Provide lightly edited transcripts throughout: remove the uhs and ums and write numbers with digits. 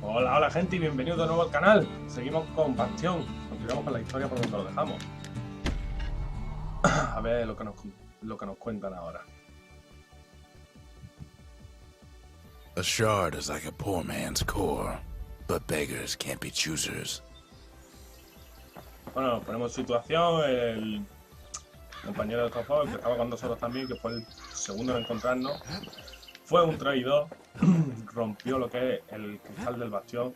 Hola, hola gente y bienvenidos de nuevo al canal. Seguimos con Bastion. Continuamos con la historia por donde lo dejamos. A ver lo que nos cuentan ahora. A shard is like a poor man's core, but beggars can't be choosers. Bueno, nos ponemos en situación. El compañero de Telltale, el que estaba con nosotros también, que fue el segundo en encontrarnos, fue un traidor. Rompió lo que es el cristal del bastión.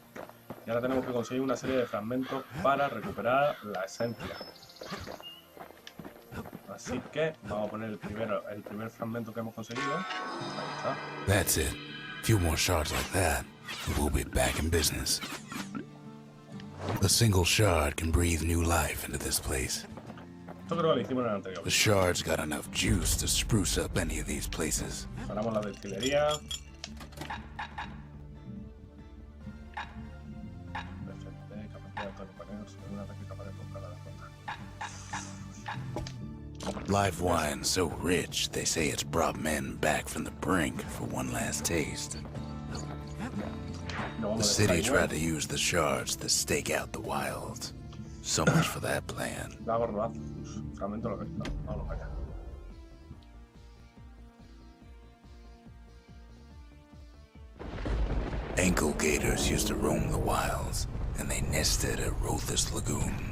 Y ahora tenemos que conseguir una serie de fragmentos para recuperar la esencia. Así que vamos a poner el primer fragmento que hemos conseguido. Ahí está. That's it. Few more shards like that, and we'll be back in business. A single shard can breathe new life into this place. Esto creo que lo hicimos en el anterior. The shard's got enough juice to spruce up any of these places. Paramos la destilería. Live wine so rich, they say it's brought men back from the brink for one last taste. The city tried to use the shards to stake out the wilds. So much for that plan. Ankle gators used to roam the wilds, and they nested at Rothus Lagoon.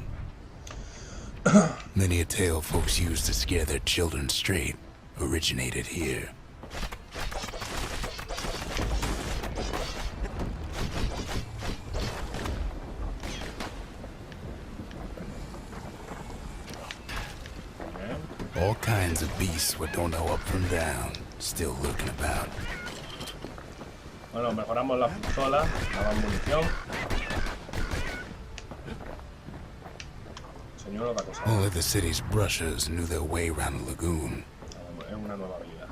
Many a tale folks used to scare their children straight originated here. All kinds of beasts we don't know up from down, still lurking about. Bueno, mejoramos la pistola, la munición. Señor, otra cosa. Only the city's brushers knew their way around the lagoon. Es una nueva habilidad.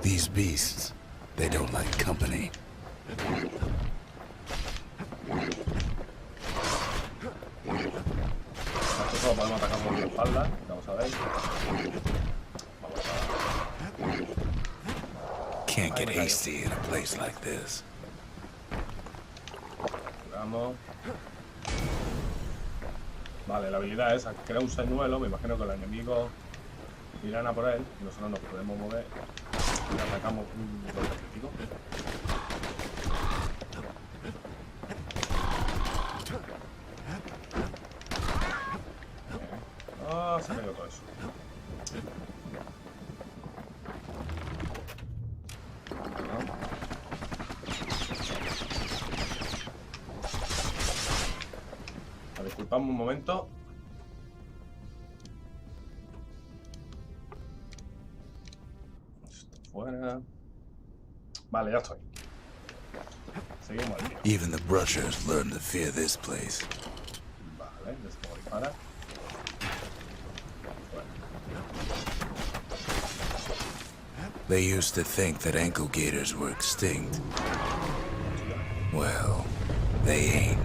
These beasts, they don't like company. Esto solo podemos atacar por la espalda. Vamos a ver. Can't get hasty in a place like this. Vamos. Vale, la habilidad es crear un señuelo. Me imagino que los enemigos irán a por él. Y nosotros nos podemos mover y atacamos un golpe crítico. Ah, se ha caído todo eso. Disculpadme un momento. Esto fuera. Vale, ya estoy. Seguimos al lío. Even the brushers learned to fear this place. Vale, desde luego dispara. They used to think that ankle gators were extinct. Well, they ain't.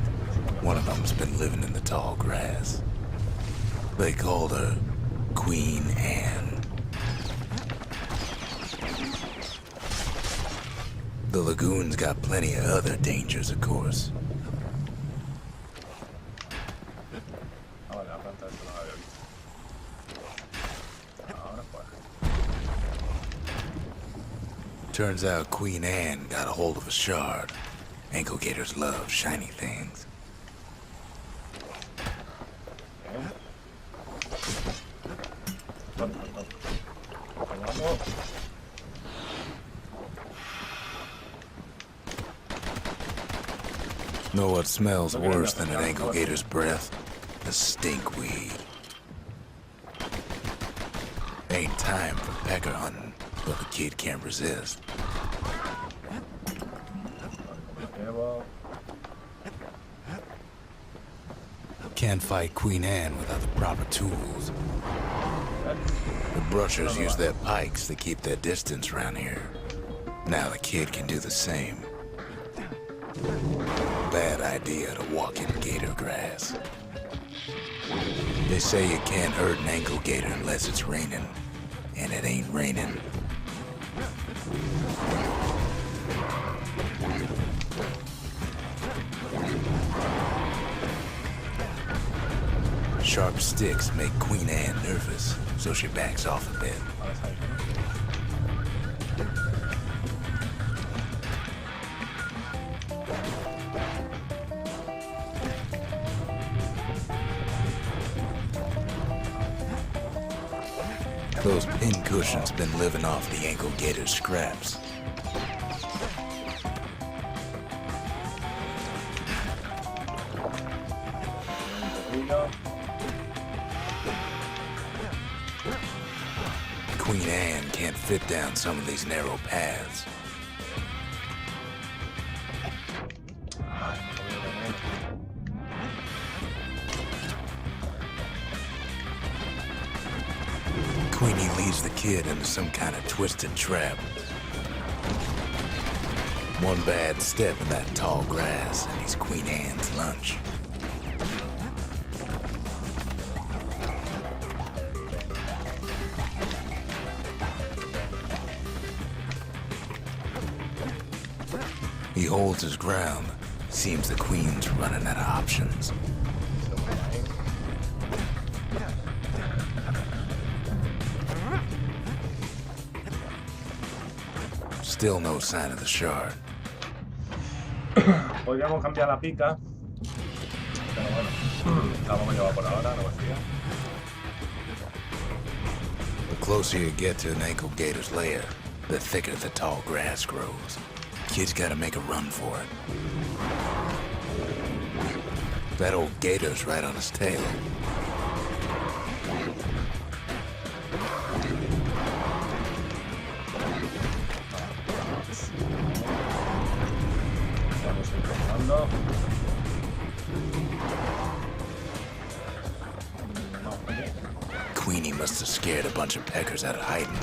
One of them's been living in the tall grass. They called her Queen Anne. The lagoon's got plenty of other dangers, of course. Turns out Queen Anne got a hold of a shard. Ankle gators love shiny things. Know what smells worse than an ankle gator's breath? The stinkweed. Ain't time for pecker hunting, but the kid can't resist. Can't fight Queen Anne without the proper tools. The brushers use their pikes to keep their distance around here. Now the kid can do the same. Bad idea to walk in gator grass. They say you can't hurt an ankle gator unless it's raining, and it ain't raining. Sharp sticks make Queen Anne nervous, so she backs off a bit. Vale, está ahí, Those pin cushions been living off the ankle gator's scraps. Queen Anne can't fit down some of these narrow paths. Queenie leads the kid into some kind of twisted trap. One bad step in that tall grass and he's Queen Anne's lunch. He holds his ground. Seems the queen's running out of options. Still no sign of the shard. Podríamos cambiar la pica, pero bueno, la vamos a llevar por ahora, no me fío. The closer you get to an ankle gator's lair, the thicker the tall grass grows. Kid's gotta make a run for it. That old gator's right on his tail. Vamos incorporando. Queenie must have scared a bunch of peckers out of hiding.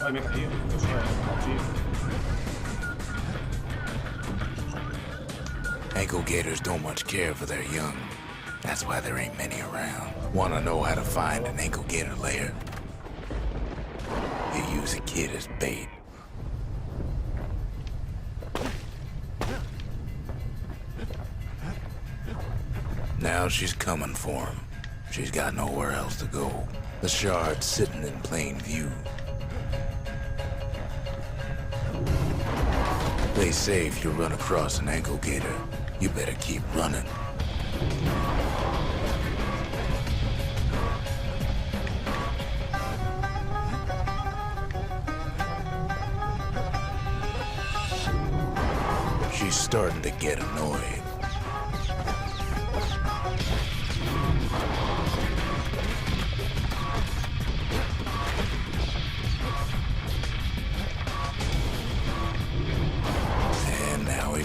Ay, me he caído. Eso es, sí. Ankle gators don't much care for their young. That's why there ain't many around. Wanna know how to find an ankle gator lair? You use a kid as bait. Now she's coming for him. She's got nowhere else to go. The shard's sitting in plain view. They say if you run across an ankle gator, you better keep running. She's starting to get annoyed.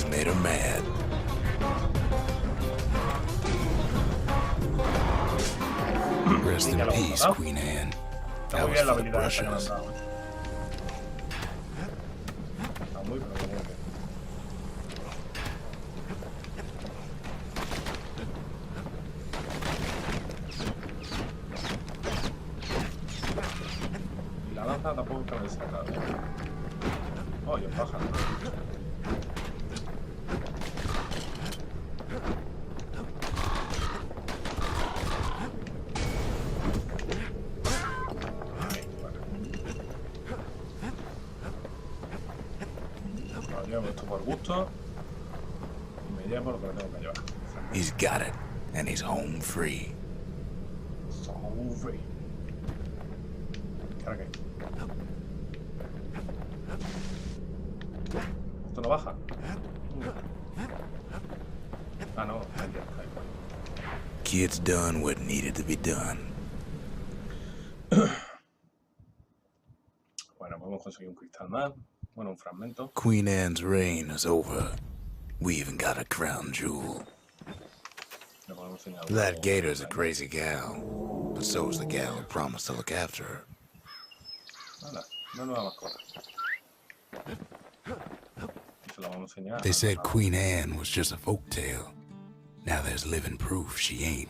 Made her mad. Rest in peace, Queen Anne. That was for the brushes. Y la lanza tampoco cabe sacar. Oye, pájaro. Llevo esto por gusto y me llevo lo que me tengo que llevar. He's got it, and he's home free. Home free. ¿Qué ahora qué? ¿Esto no baja? Ah, no. Kid's done what needed to be done. Bueno, podemos conseguir un cristal más. Bueno, un fragmento. Queen Anne's reign is over. We even got a crown jewel. That gator's a crazy gal, but so's the gal who promised to look after her. Nada, una nueva mascota. Y se lo vamos a enseñar. They said Queen Anne was just a folk tale. Now there's living proof she ain't.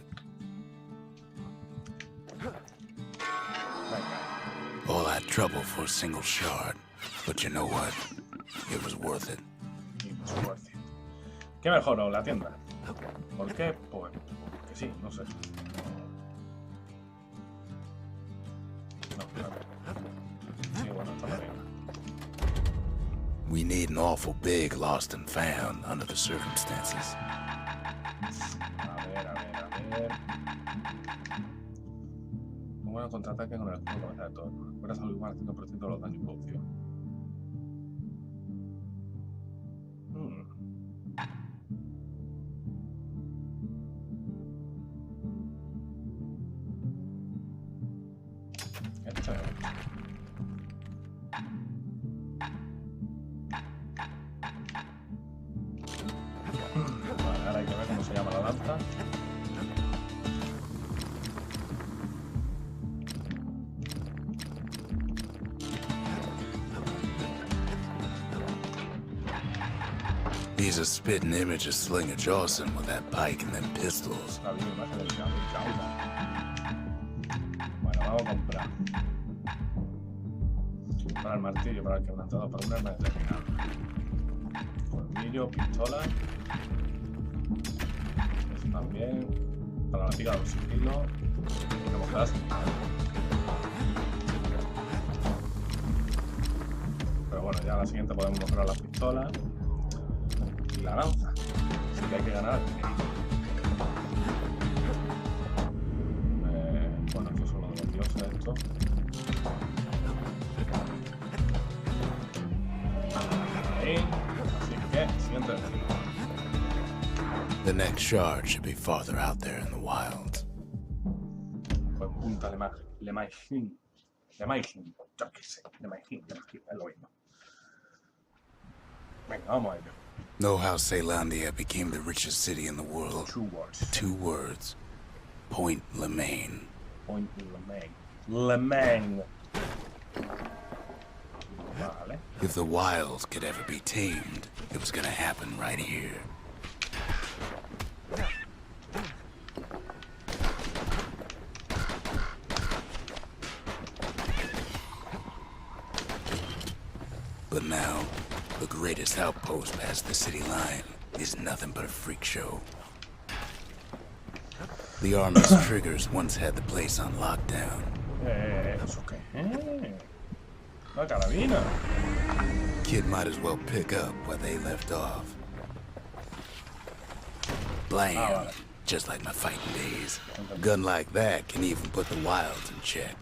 All that trouble for a single shard. But you know what? It was worth it. ¿Qué mejoró la tienda? ¿Por qué? Pues que sí, no sé. No, claro. Sí, bueno, está bien. We need an awful big lost and found under the circumstances. A ver. Un buen contraataque con el juego cabeza de todo. Puedes salvar al 5% de los daños producidos. Vale, ahora hay que ver cómo se llama la lanza. He's a spitting image of Slinger Jawson with that pike and them pistols. La vi imagen del Jauda. Bueno, vamos a comprar. Para el martillo, para el quebrantado, para un arma determinada. Colmillo, pistola. Eso también. Para la pica de los sigilos. Tenemos gas. Pero bueno, ya a la siguiente podemos mejorar las pistolas. Y la lanza. Así que hay que ganar. Bueno, estos son los de los dioses estos. Ahí. Así que, siguiente. The next shard should be farther out there in the wilds. Pues punta Le Maigin. Yo qué sé. Le Maigin, es lo mismo. Venga, vamos a ello. Know how Ceylandia became the richest city in the world? 2 words. 2 words. Point Lemaine. Point Lemaine. Vale. If the wilds could ever be tamed, it was gonna happen right here. But now, the greatest outpost past the city line is nothing but a freak show. The army's triggers once had the place on lockdown. ¿Eso qué? La carabina. Kid might as well pick up where they left off. Blam! vale. Just like my fighting days. Gun like that can even put the wilds in check.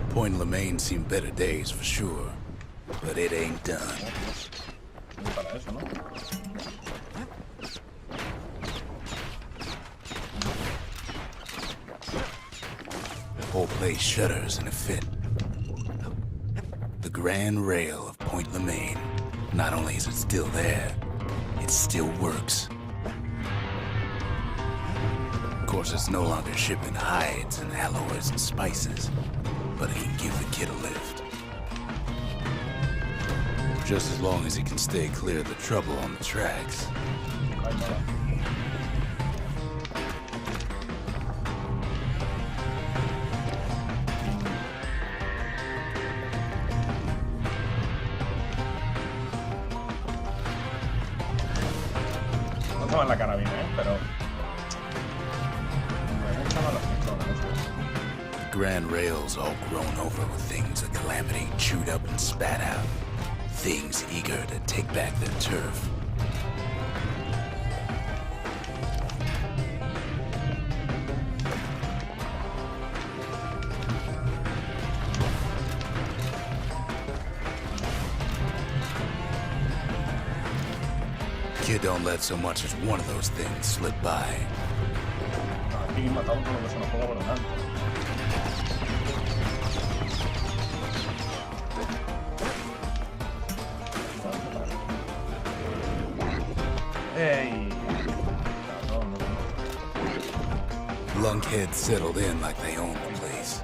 Point Lemaine seen better days for sure, but it ain't done. Para eso, ¿no? Whole place shudders in a fit. The grand rail of Point Lemaine. Not only is it still there, it still works. Of course, it's no longer shipping hides and alloys and spices, but it can give the kid a lift. Just as long as he can stay clear of the trouble on the tracks. No estaba en la carabina, pero... Me gustaba los pistolas, no sé. The grand rail's all grown over with things of calamity chewed up and spat out. Things eager to take back their turf. Kid don't let so much as one of those things slip by. Aquí matamos con lo que se nos juega por delante. ¡Ey! heads settled in like they own the place.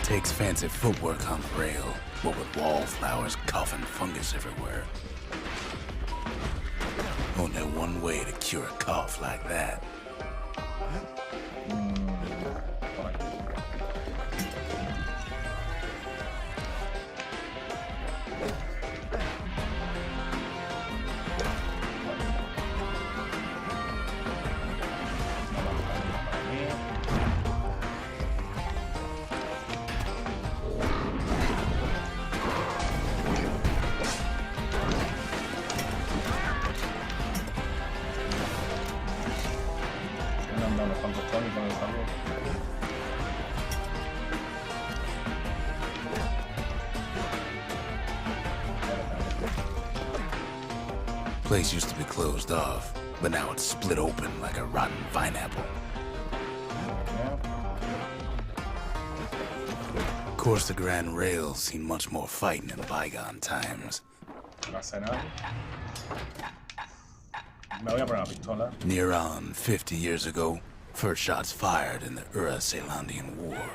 Takes fancy footwork on the rail, what with wallflowers coughing fungus everywhere. Only one way to cure a cough like that. Place used to be closed off, but now it's split open like a rotten pineapple. Of course, the Grand Rail's seen much more fighting in bygone times. Near on 50 years ago, first shots fired in the Ura-Celandian War.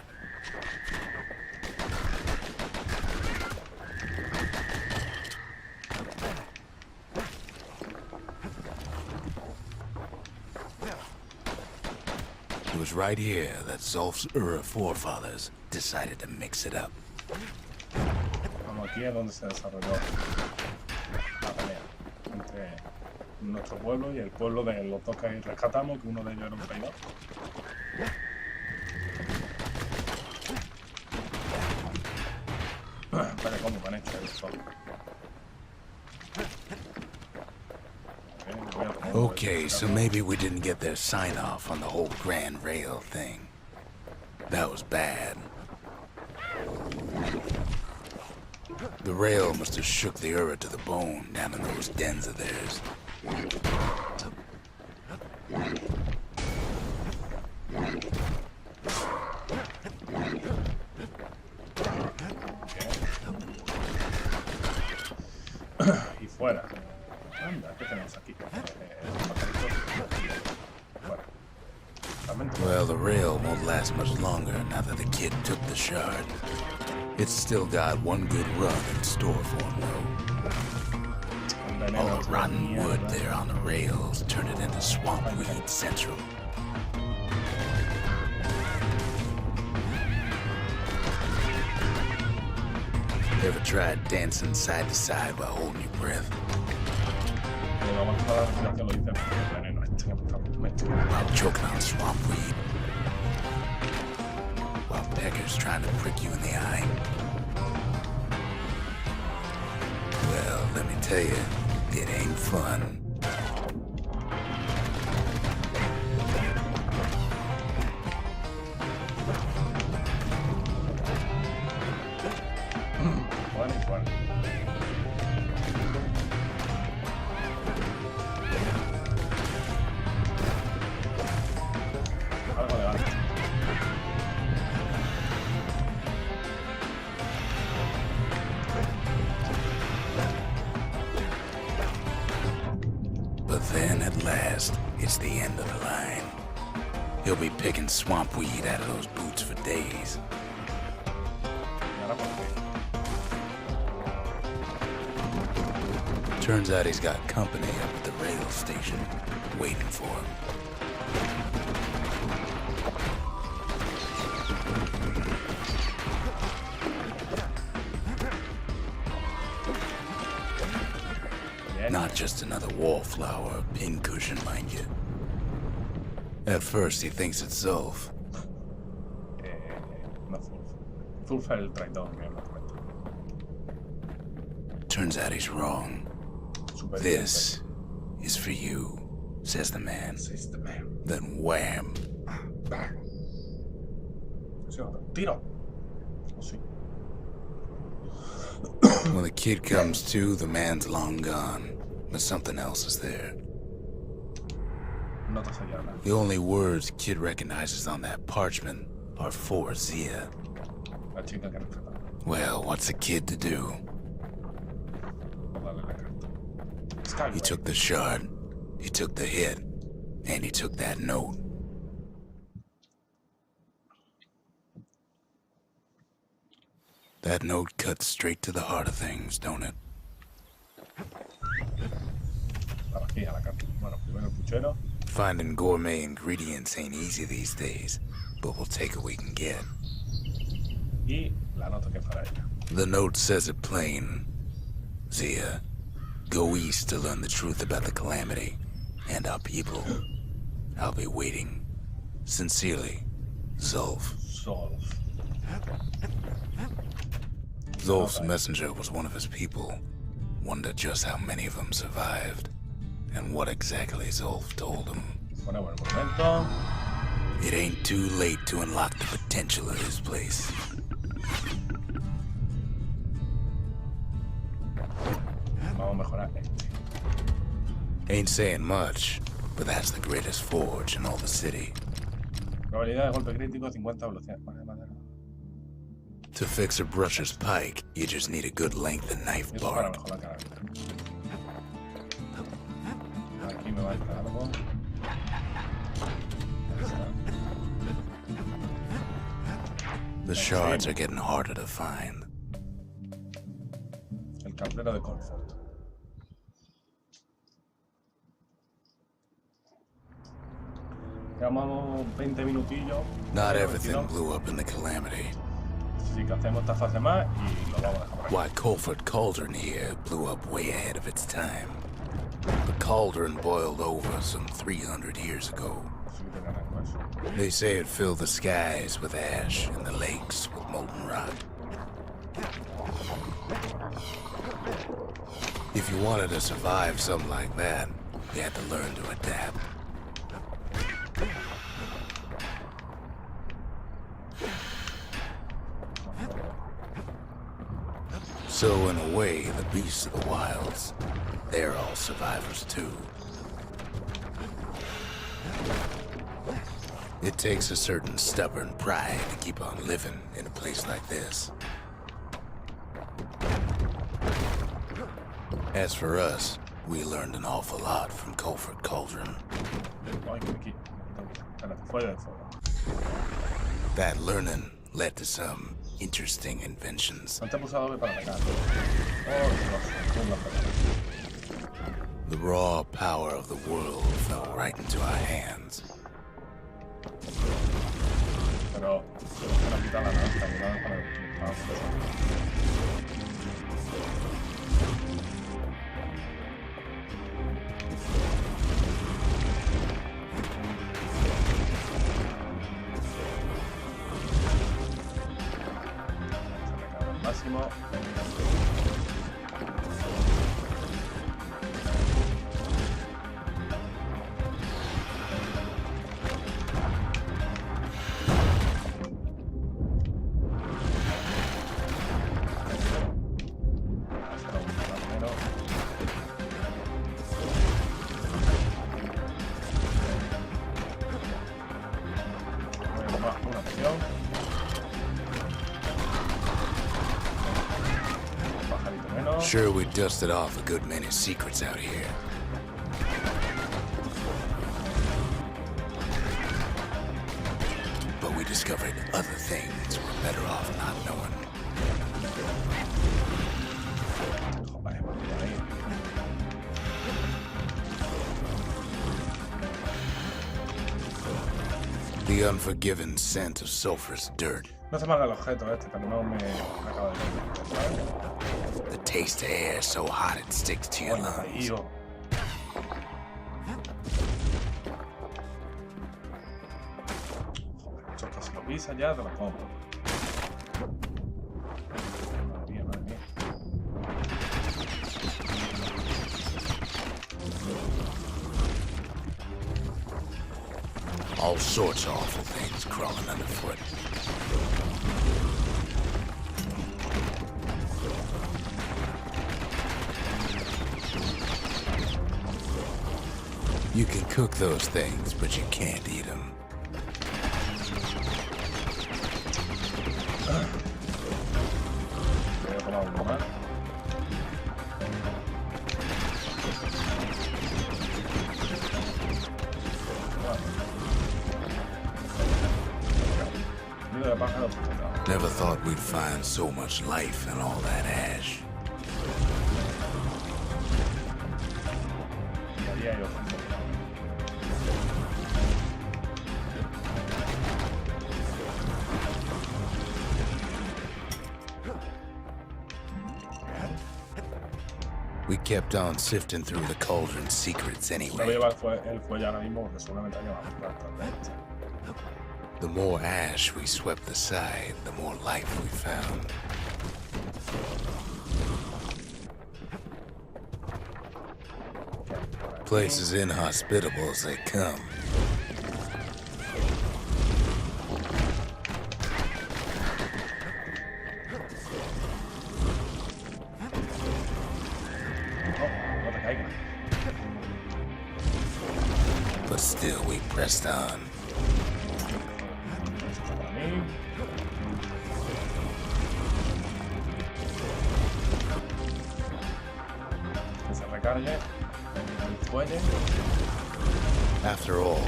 It was right here that Zulf's Ura forefathers decided to mix it up. Aquí es donde se desarrolló la pelea entre nuestro pueblo y el pueblo de los dos que rescatamos, que uno de ellos era un traidor. Vale, ¿cómo me han hecho esto? Okay, so maybe we didn't get their sign-off on the whole Grand Rail thing. That was bad. The rail must have shook the Ura to the bone down in those dens of theirs. Y fuera. Anda, ¿qué tenemos aquí? Well, the rail won't last much longer now that the kid took the shard. It's still got one good run in store for him, though. All the rotten wood there on the rails turned it into swamp weed central. Ever tried dancing side to side while holding your breath? While choking on swamp weed. While peckers trying to prick you in the eye. Well, let me tell you, it ain't fun. But then, at last, it's the end of the line. He'll be picking swamp weed out of those boots for days. Turns out he's got company up at the rail station, waiting for him. Not just another wallflower or pincushion, mind you. At first, he thinks it's Zulf. No, Zulf es el traidor, obviamente. Turns out he's wrong. This is for you, says the man. Then wham. Tiro. When the kid comes to, the man's long gone. but something else is there. No te selladas. The only words Kid recognizes on that parchment are for Zia. La chica que rescata. Well, what's a kid to do? Dale la carta. Está He bien. took the shard, he took the hit, and he took that note. That note cuts straight to the heart of things, don't it? Para aquí, a la carta. Bueno, primero el puchero. Finding gourmet ingredients ain't easy these days, but we'll take what we can get. Y la nota que es para ella. The note says it plain. Zia, go east to learn the truth about the calamity and our people. I'll be waiting. Sincerely, Zulf. Solf. Zulf's messenger was one of his people. Wonder just how many of them survived, and what exactly Zulf told him. Ponemos el monumento. It ain't too late to unlock the potential of this place. Vamos a mejorar este. Ain't saying much, but that's the greatest forge in all the city. Probabilidad de golpe crítico 50 velocidad. Vale, madera. To fix a brusher's pike, you just need a good length of knife Y eso para bark. mejorar cada vez. Aquí me va a entrar algo. Ahí está. The shards are getting harder to find. El caldero de confort. Llevamos 20 minutillos. Not 22. everything blew up in the calamity. Así que hacemos esta fase más y lo vamos a dejar por aquí. Why, Colford Cauldron here blew up way ahead of its time. The cauldron boiled over some 300 years ago. Así que tengan en cuenta. They say it filled the skies with ash and the lakes with molten rock. If you wanted to survive something like that, you had to learn to adapt. So in a way, the beasts of the wilds, they're all survivors too. It takes a certain stubborn pride to keep on living in a place like this. As for us, we learned an awful lot from Colford Cauldron. Ay, que aquí. Espérate, fuera de fuego. That learning led to some interesting inventions. Mantén pulsado B para atacar. Oh, Dios. The raw power of the world fell right into our hands. Pero se nos quita la naranja, cuidado con el máximo. Una opción. Pajarito menos. Sure, we dusted off a good many secrets out here. But we discovered other things we're better off not knowing. Vale, por ahí. The unforgiven scent of sulfurous dirt. No hace mal el objeto este, pero no me acaba de ver. The taste of air so hot it sticks to your Hola, lungs. tío. Joder, esto que si lo pisas ya te lo compro. Madre mía, madre mía. All sorts of awful things crawling underfoot. You can cook those things, but you can't eat them. Voy a tomar uno más. Nido de pájaros frustrados. Never thought we'd find so much life in all that ash. Y allí hay otro. We kept on sifting through the cauldron's secrets No anyway. voy a llevar el fuelle ahora mismo porque seguramente haya más plantas de este. The more ash we swept aside, the more life we found. Place as inhospitable as they come. No te caigas. But still we pressed on. Eso es para mí. Que se recargue el fuelle. After all,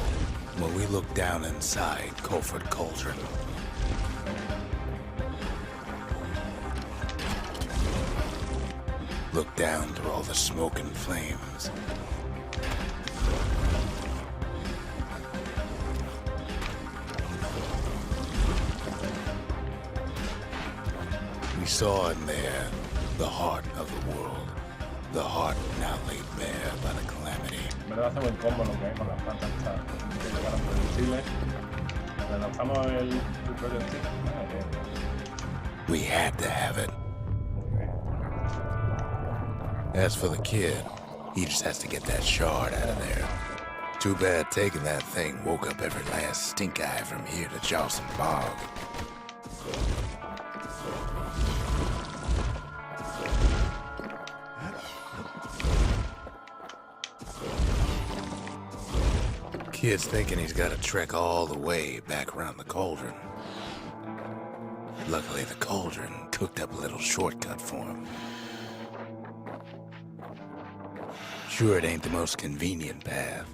when we looked down inside Colford Cauldron, looked down through all the smoke and flames, we saw in there the heart of the world, the heart now laid bare by the calamity. En verdad hace buen combo lo que hay con las plantas estas que llegaron proyectiles. Le lanzamos el proyectil. We had to have it. As for the kid, he just has to get that shard out of there. Too bad taking that thing woke up every last stink eye from here to Charleston Bog. Kid's thinking he's got to trek all the way back around the cauldron. Luckily, the cauldron cooked up a little shortcut for him. Sure, it ain't the most convenient path.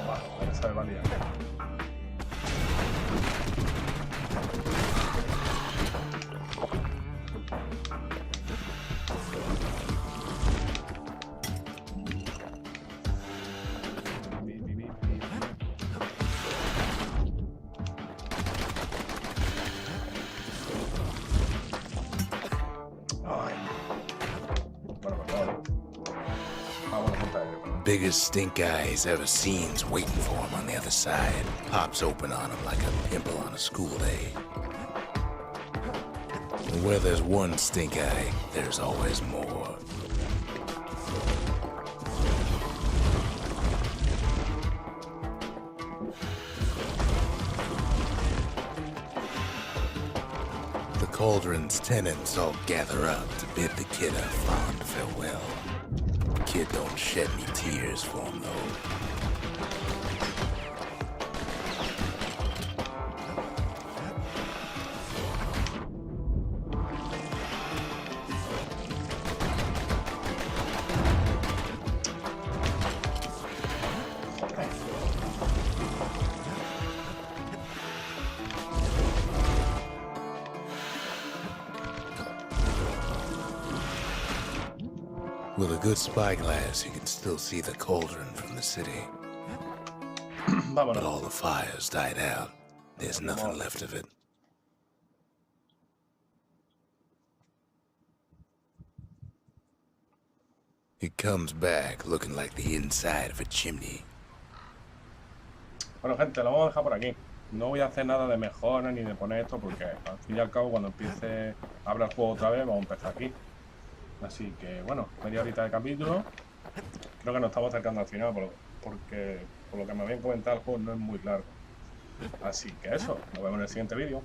Vale, esa de valía. Biggest stink eye he's ever seen's waiting for him on the other side. Pops open on him like a pimple on a school day. And where there's one stink eye, there's always more. The cauldron's tenants all gather up to bid the kid a fond farewell. Kid don't shed any tears for him, though. With a good spyglass, you can still see the cauldron from the city. But Vámonos. all the fires died out. There's nothing left of it. It comes back looking like the inside of a chimney. Bueno, gente, lo vamos a dejar por aquí. No voy a hacer nada de mejora ni de poner esto porque al fin y al cabo cuando empiece a abrir el juego otra vez vamos a empezar aquí. Así que bueno, media horita de capítulo. Creo que nos estamos acercando al final porque por lo que me habían comentado el juego no es muy largo. Así que eso, nos vemos en el siguiente vídeo.